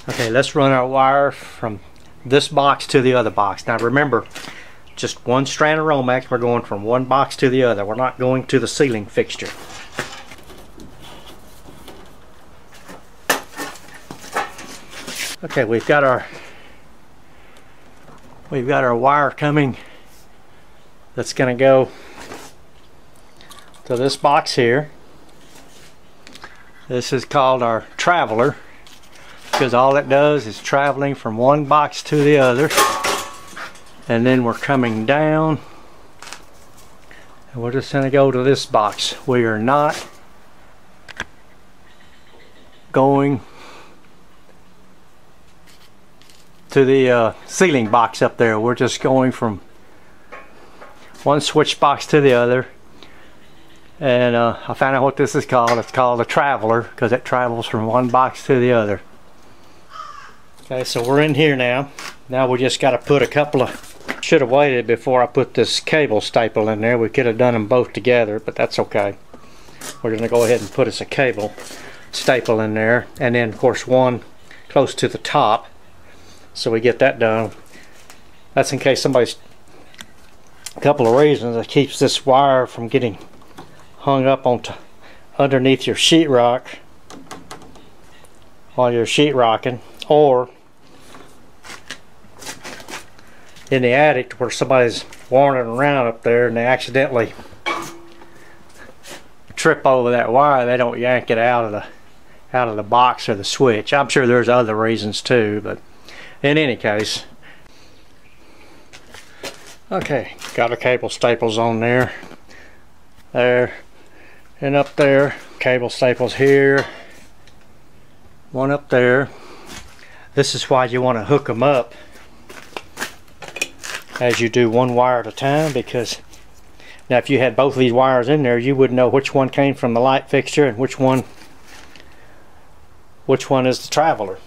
Okay, let's run our wire from this box to the other box. Now remember, just one strand of Romex. We're going from one box to the other. We're not going to the ceiling fixture. Okay, we've got our wire coming that's going to go to this box here. This is called our traveler, because all it does is traveling from one box to the other, and then we're coming down and we're just going to go to this box. We are not going to the ceiling box up there. We're just going from one switch box to the other. And I found out what this is called. It's called a traveler because it travels from one box to the other. Okay, so we're in here now. Now we just got to put a couple of... Should have waited before I put this cable staple in there. We could have done them both together, but that's okay. We're going to go ahead and put us a cable staple in there, and then of course one close to the top, so we get that done. That's in case somebody's... A couple of reasons that keeps this wire from getting hung up onto underneath your sheetrock while you're sheetrocking, or in the attic where somebody's wandering around up there and they accidentally trip over that wire. They don't yank it out of the box or the switch. I'm sure there's other reasons too, but in any case. Okay, got our cable staples on there, and up there. Cable staples here, one up there. This is why you want to hook them up as you do one wire at a time, because now if you had both of these wires in there, you wouldn't know which one came from the light fixture and which one is the traveler.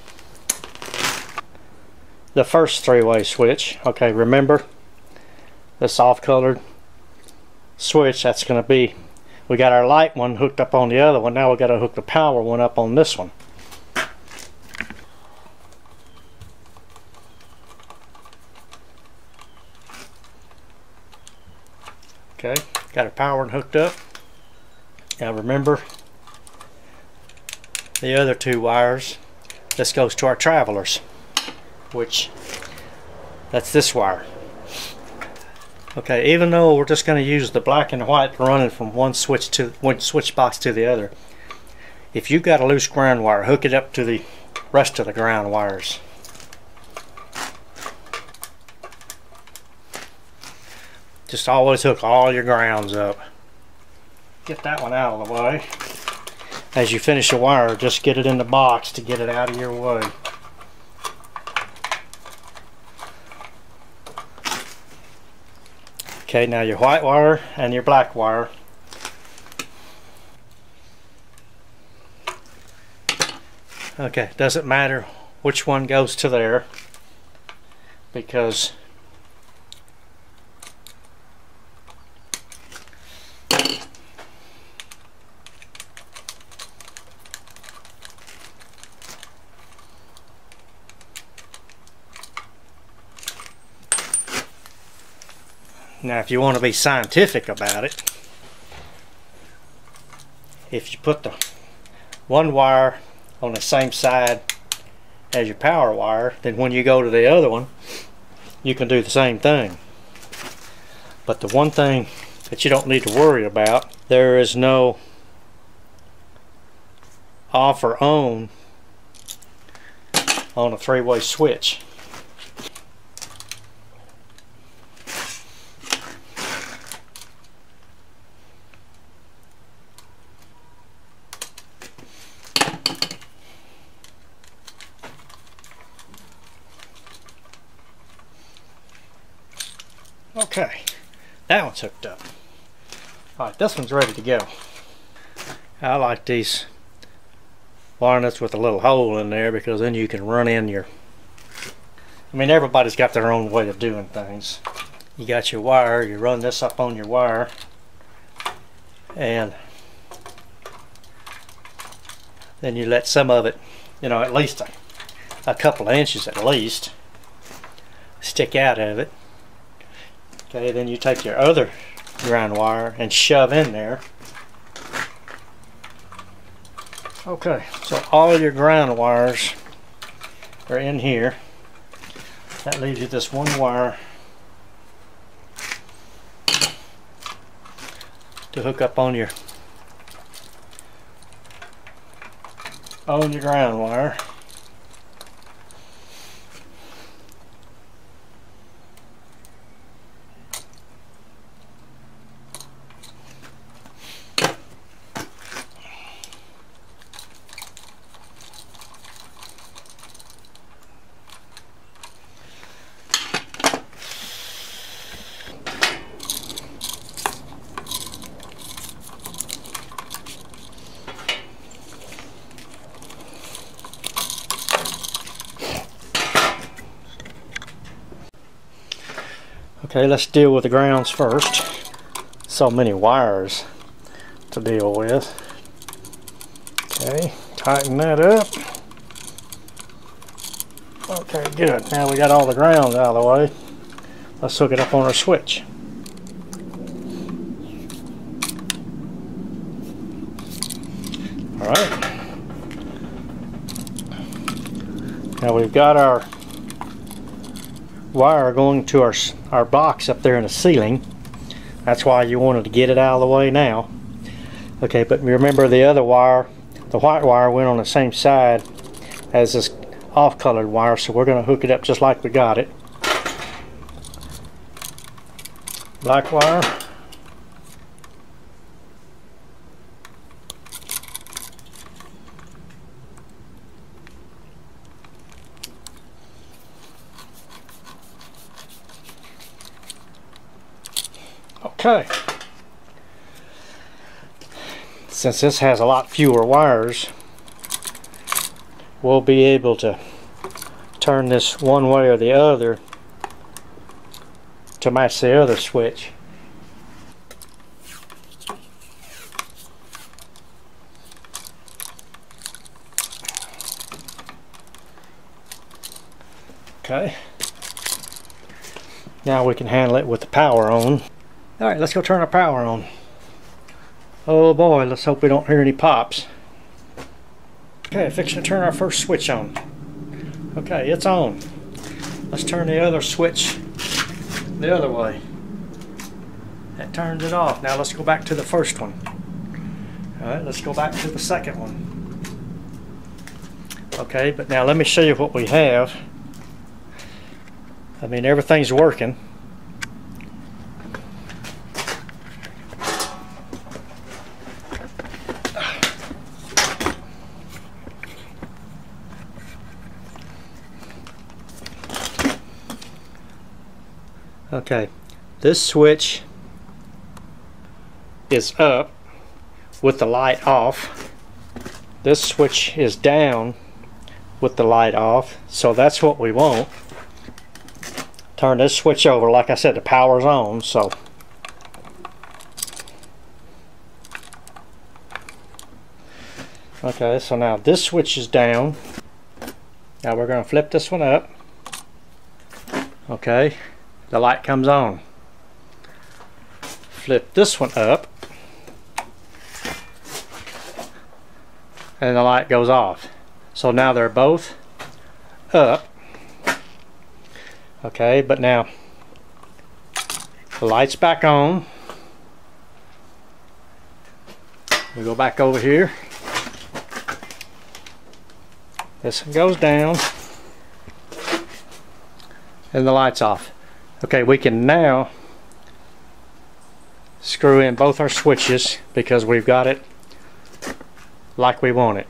The first three-way switch, okay, remember this off-colored switch, that's going to be, we got our light one hooked up on the other one. Now we got to hook the power one up on this one. Okay, got our power one hooked up. Now remember the other two wires. This goes to our travelers, which that's this wire. Okay, even though we're just going to use the black and white running from one switch box to the other, if you've got a loose ground wire, hook it up to the rest of the ground wires. Just always hook all your grounds up. Get that one out of the way. As you finish the wire, just get it in the box to get it out of your way. Okay, now your white wire and your black wire. Okay, doesn't matter which one goes to there, because now if you want to be scientific about it, if you put the one wire on the same side as your power wire, then when you go to the other one you can do the same thing. But the one thing that you don't need to worry about, there is no off or on a three-way switch. Okay, that one's hooked up. Alright, this one's ready to go. I like these wire nuts with a little hole in there, because then you can run in your... I mean, everybody's got their own way of doing things. You got your wire, you run this up on your wire, and then you let some of it, you know, at least a couple of inches at least stick out of it. Okay, then you take your other ground wire and shove in there. Okay, so all your ground wires are in here. That leaves you this one wire to hook up on your ground wire. Okay, let's deal with the grounds first. So many wires to deal with. Okay, tighten that up. Okay, good. Now we got all the grounds out of the way. Let's hook it up on our switch. Alright. Now we've got our wire going to our box up there in the ceiling. That's why you wanted to get it out of the way now. Okay, but remember the other wire, the white wire, went on the same side as this off-colored wire, so we're going to hook it up just like we got it. Black wire. Okay, since this has a lot fewer wires, we'll be able to turn this one way or the other to match the other switch. Okay, now we can handle it with the power on. Alright, let's go turn our power on. Oh boy, let's hope we don't hear any pops. Okay, fixing to turn our first switch on. Okay, it's on. Let's turn the other switch the other way. That turns it off. Now let's go back to the first one. Alright, let's go back to the second one. Okay, but now let me show you what we have. I mean, everything's working. Okay, this switch is up with the light off. This switch is down with the light off, so that's what we want. Turn this switch over. Like I said, the power's on, so okay, so now this switch is down. Now we're going to flip this one up. Okay, the light comes on. Flip this one up and the light goes off. So now they're both up. Okay, but now the light's back on. We go back over here. This one goes down and the light's off. Okay, we can now screw in both our switches because we've got it like we want it.